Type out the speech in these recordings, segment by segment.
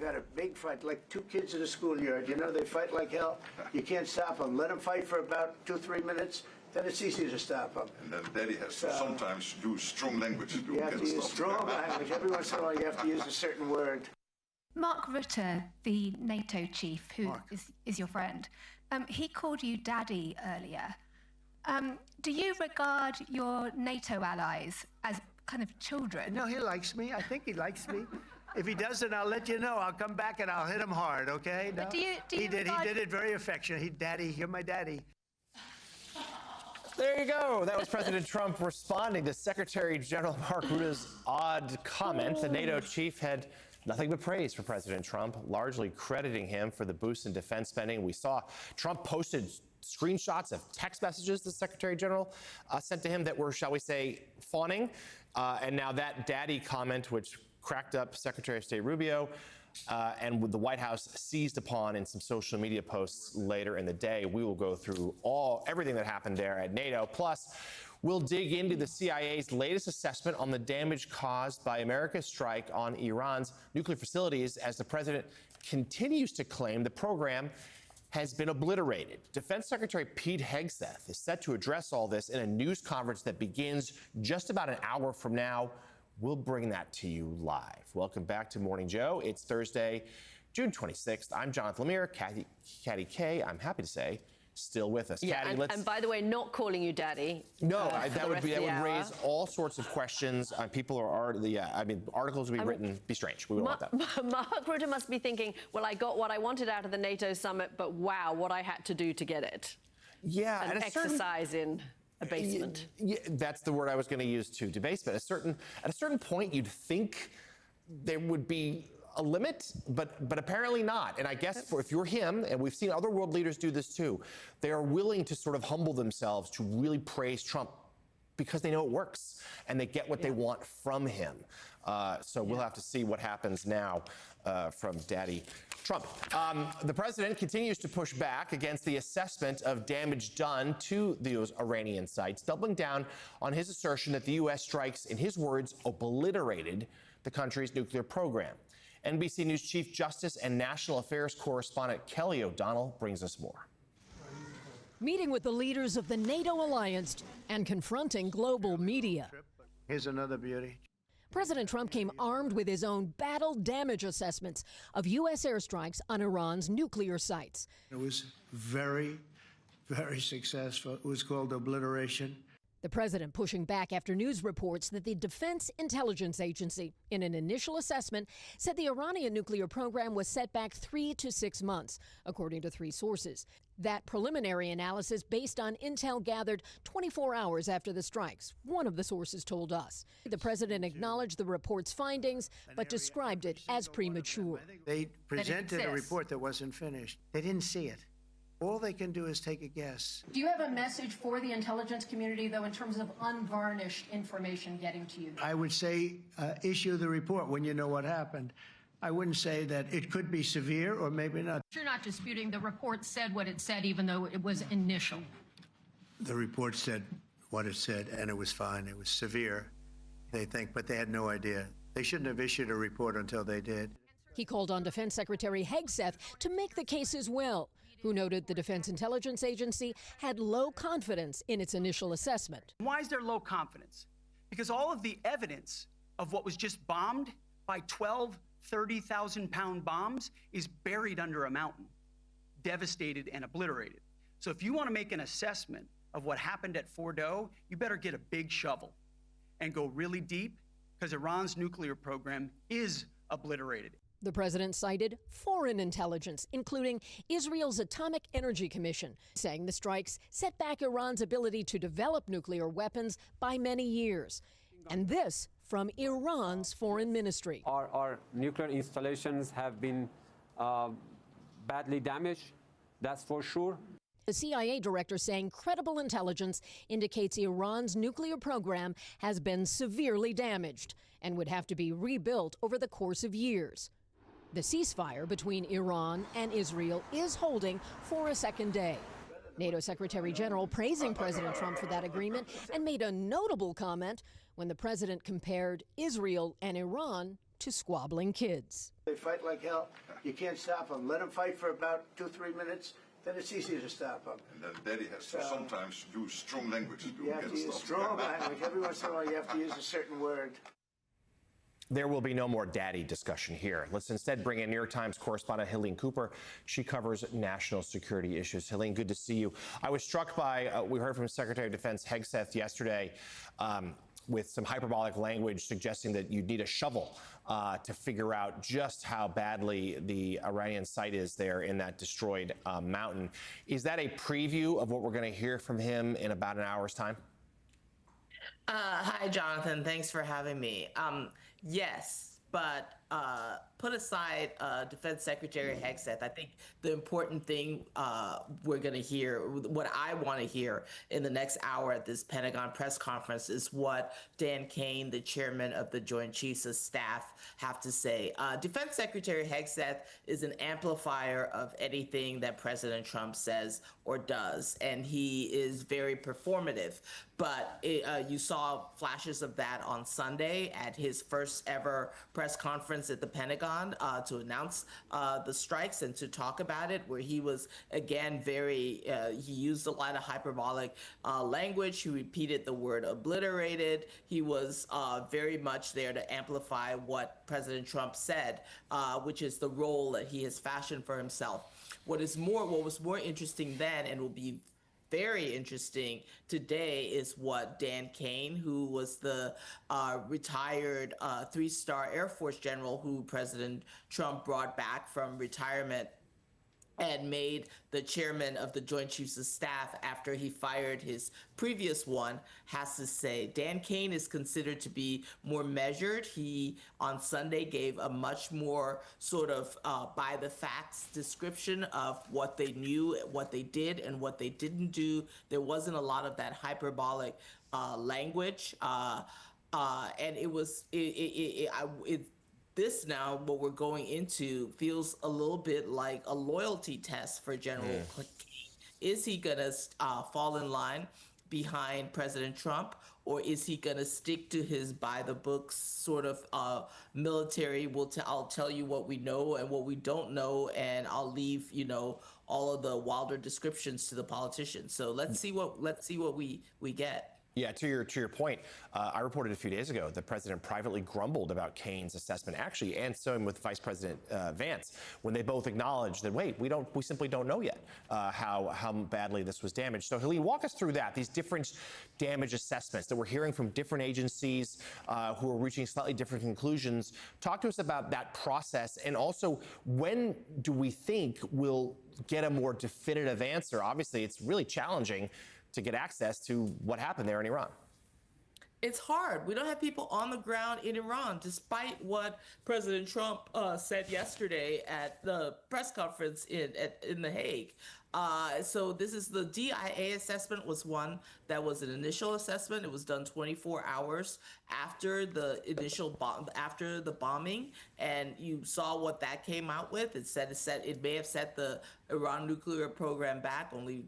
got a big fight, like two kids in a schoolyard. You know, they fight like hell. You can't stop them. Let them fight for about 2-3 minutes. Then it's easy to stop them. And then Daddy has to sometimes use strong language. You have to use strong language. Every once in a while, you have to use a certain word. Mark Rutte, the NATO chief, who is your friend, he called you daddy earlier. Do you regard your NATO allies as kind of children? No, he likes me. I think he likes me. If he doesn't, I'll let you know. I'll come back and I'll hit him hard, okay? No? But do you He did it very affectionate. Daddy, you're my daddy. There you go. That was President Trump responding to Secretary General Mark Rutte's odd comment. The NATO chief had nothing but praise for President Trump, largely crediting him for the boost in defense spending. We saw Trump posted screenshots of text messages the Secretary General sent to him that were, shall we say, fawning. And now that daddy comment, which cracked up Secretary of State Rubio, and the White House seized upon in some social media posts later in the day. We will go through everything that happened there at NATO. Plus, we'll dig into the CIA's latest assessment on the damage caused by America's strike on Iran's nuclear facilities as the president continues to claim the program has been obliterated. Defense Secretary Pete Hegseth is set to address all this in a news conference that begins just about an hour from now. We'll bring that to you live. Welcome back to Morning Joe. It's Thursday, June 26th. I'm Jonathan Lemire. Caddy K, I'm happy to say, still with us. Yeah, Caddy, and by the way, not calling you daddy. No, that would raise all sorts of questions. People are articles will be written. Be strange. We wouldn't want that. Mark Rutte must be thinking, well, I got what I wanted out of the NATO summit, but wow, what I had to do to get it. Yeah, an exercise in abasement. Yeah, that's the word I was going to use too. Debasement. At a certain point, you'd think there would be a limit, but apparently not. And I guess if you're him, and we've seen other world leaders do this too, they are willing to sort of humble themselves to really praise Trump because they know it works and they get what they want from him. So we'll have to see what happens now from Daddy Trump. The president continues to push back against the assessment of damage done to those Iranian sites, doubling down on his assertion that the U.S. strikes, in his words, obliterated the country's nuclear program. NBC News Chief Justice and National Affairs correspondent Kelly O'Donnell brings us more. Meeting with the leaders of the NATO alliance and confronting global media. Here's another beauty. President Trump came armed with his own battle damage assessments of U.S. airstrikes on Iran's nuclear sites. It was very, very successful. It was called obliteration. The president pushing back after news reports that the Defense Intelligence Agency, in an initial assessment, said the Iranian nuclear program was set back 3 to 6 months, according to 3 sources. That preliminary analysis based on intel gathered 24 hours after the strikes, one of the sources told us. The president acknowledged the report's findings, but described it as premature. They presented a report that wasn't finished. They didn't see it. All they can do is take a guess. Do you have a message for the intelligence community, though, in terms of unvarnished information getting to you? I would say issue the report when you know what happened. I wouldn't say that it could be severe or maybe not. You're not disputing the report said what it said, even though it was initial. The report said what it said, and it was fine. It was severe, they think, but they had no idea. They shouldn't have issued a report until they did. He called on Defense Secretary Hegseth to make the case as well, who noted the Defense Intelligence Agency had low confidence in its initial assessment. Why is there low confidence? Because all of the evidence of what was just bombed by 12 30,000-pound bombs is buried under a mountain, devastated and obliterated. So if you want to make an assessment of what happened at Fordo, you better get a big shovel and go really deep, because Iran's nuclear program is obliterated. The president cited foreign intelligence, including Israel's Atomic Energy Commission, saying the strikes set back Iran's ability to develop nuclear weapons by many years. And this from Iran's foreign ministry. Our nuclear installations have been badly damaged, that's for sure. The CIA director saying credible intelligence indicates Iran's nuclear program has been severely damaged and would have to be rebuilt over the course of years. The ceasefire between Iran and Israel is holding for a second day. NATO Secretary General praising President Trump for that agreement and made a notable comment when the president compared Israel and Iran to squabbling kids. They fight like hell. You can't stop them. Let them fight for about 2-3 minutes. Then it's easier to stop them. And then Daddy has to sometimes use strong language to You have get to use stuff. strong language. Every once in a while, you have to use a certain word. There will be no more daddy discussion here. Let's instead bring in New York Times correspondent Helene Cooper. She covers national security issues. Helene, good to see you. I was struck by, we heard from Secretary of Defense Hegseth yesterday with some hyperbolic language suggesting that you'd need a shovel to figure out just how badly the Iranian site is there in that destroyed mountain. Is that a preview of what we're going to hear from him in about an hour's time? Hi, Jonathan. Thanks for having me. Yes, but put aside Defense Secretary Hegseth, I think the important thing we're going to hear, what I want to hear in the next hour at this Pentagon press conference is what Dan Kane, the chairman of the Joint Chiefs of Staff, have to say. Defense Secretary Hegseth is an amplifier of anything that President Trump says or does, and he is very performative. But you saw flashes of that on Sunday at his first ever press conference at the Pentagon to announce the strikes and to talk about it, where he was, again, he used a lot of hyperbolic language. He repeated the word obliterated. He was very much there to amplify what President Trump said, which is the role that he has fashioned for himself. What was more interesting then, and will be very interesting today, is what Dan Kane, who was the retired 3-star Air Force general who President Trump brought back from retirement and made the chairman of the Joint Chiefs of Staff after he fired his previous one, has to say. Dan Kane is considered to be more measured. He, on Sunday, gave a much more sort of by the facts description of what they knew, what they did, and what they didn't do. There wasn't a lot of that hyperbolic language. And it was, this now, what we're going into, feels a little bit like a loyalty test for General Kane. Is he going to fall in line behind President Trump, or is he going to stick to his by-the-books sort of military, I'll tell you what we know and what we don't know, and I'll leave, all of the wilder descriptions to the politicians. So let's see what we get. Yeah, to your point, I reported a few days ago that the president privately grumbled about Kane's assessment, actually, and so with Vice President Vance, when they both acknowledged that, wait, we simply don't know yet how badly this was damaged. So, Helene, walk us through that, these different damage assessments that we're hearing from different agencies who are reaching slightly different conclusions. Talk to us about that process, and also, when do we think we'll get a more definitive answer? Obviously, it's really challenging to get access to what happened there in Iran. It's hard. We don't have people on the ground in Iran, despite what President Trump said yesterday at the press conference in The Hague. So this is the DIA assessment, was one that was an initial assessment. It was done 24 hours after the initial after the bombing, and you saw what that came out with. It said it may have set the Iran nuclear program back only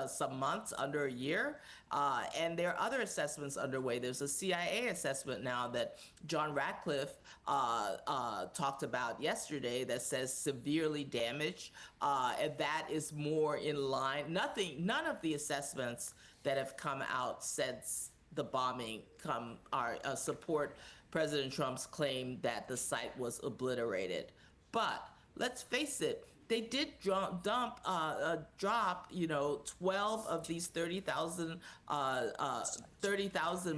some months, under a year. And there are other assessments underway. There's a CIA assessment now that John Ratcliffe talked about yesterday that says severely damaged, and that is more in line. None of the assessments that have come out since the bombing support President Trump's claim that the site was obliterated. But let's face it, they did drop 12 of these 30,000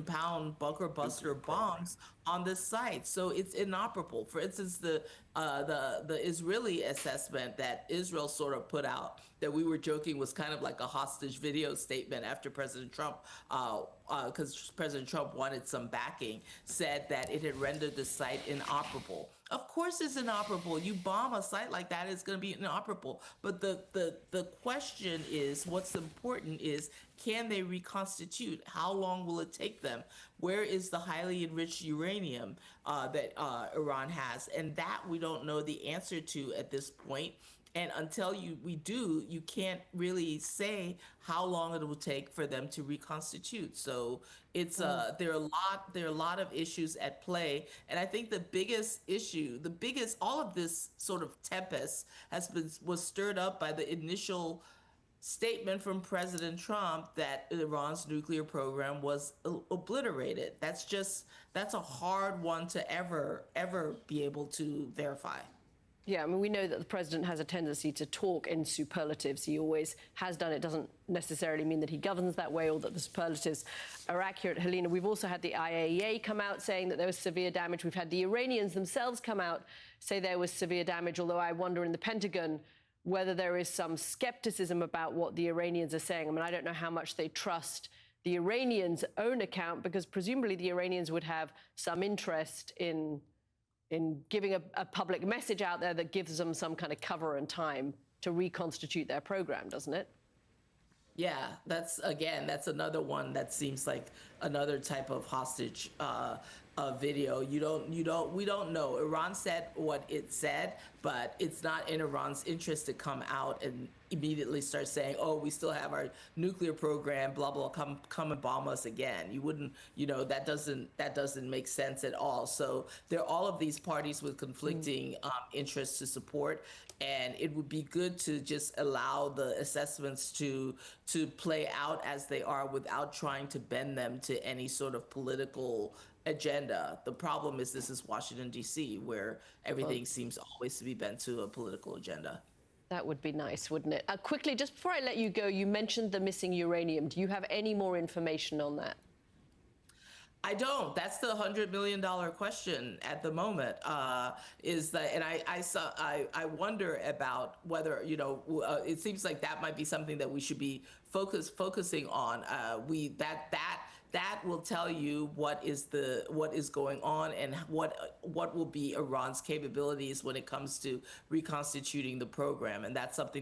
pound bunker buster bombs on this site, so it's inoperable. For instance, the Israeli assessment that Israel sort of put out, that we were joking was kind of like a hostage video statement after President Trump, because President Trump wanted some backing, said that it had rendered the site inoperable. Of course it's inoperable. You bomb a site like that, it's going to be inoperable. But the question is, what's important is, can they reconstitute? How long will it take them? Where is the highly enriched uranium that Iran has? And that we don't know the answer to at this point. And until we do, you can't really say how long it will take for them to reconstitute. So it's there are a lot of issues at play. And I think the biggest issue, all of this sort of tempest was stirred up by the initial statement from President Trump that Iran's nuclear program was obliterated. That's a hard one to ever be able to verify. Yeah, I mean, we know that the president has a tendency to talk in superlatives. He always has done. It doesn't necessarily mean that he governs that way or that the superlatives are accurate. Helena, we've also had the IAEA come out saying that there was severe damage. We've had the Iranians themselves come out, say there was severe damage, although I wonder in the Pentagon whether there is some skepticism about what the Iranians are saying. I mean, I don't know how much they trust the Iranians' own account, because presumably the Iranians would have some interest in giving a public message out there that gives them some kind of cover and time to reconstitute their program, doesn't it? Yeah, that's another one that seems like another type of hostage video. We don't know. Iran said what it said, but it's not in Iran's interest to come out and immediately start saying, "Oh, we still have our nuclear program, blah blah, come and bomb us again." You wouldn't, that doesn't make sense at all. So there are all of these parties with conflicting interests to support, and it would be good to just allow the assessments to play out as they are without trying to bend them to any sort of political agenda. The problem is this is Washington, D.C., where everything seems always to be bent to a political agenda. That would be nice, wouldn't it? Quickly, just before I let you go, you mentioned the missing uranium. Do you have any more information on that? I don't. That's the $100 million question at the moment. And I wonder about whether it seems like that might be something that we should be focusing on. That will tell you what is going on and what will be Iran's capabilities when it comes to reconstituting the program, and that's something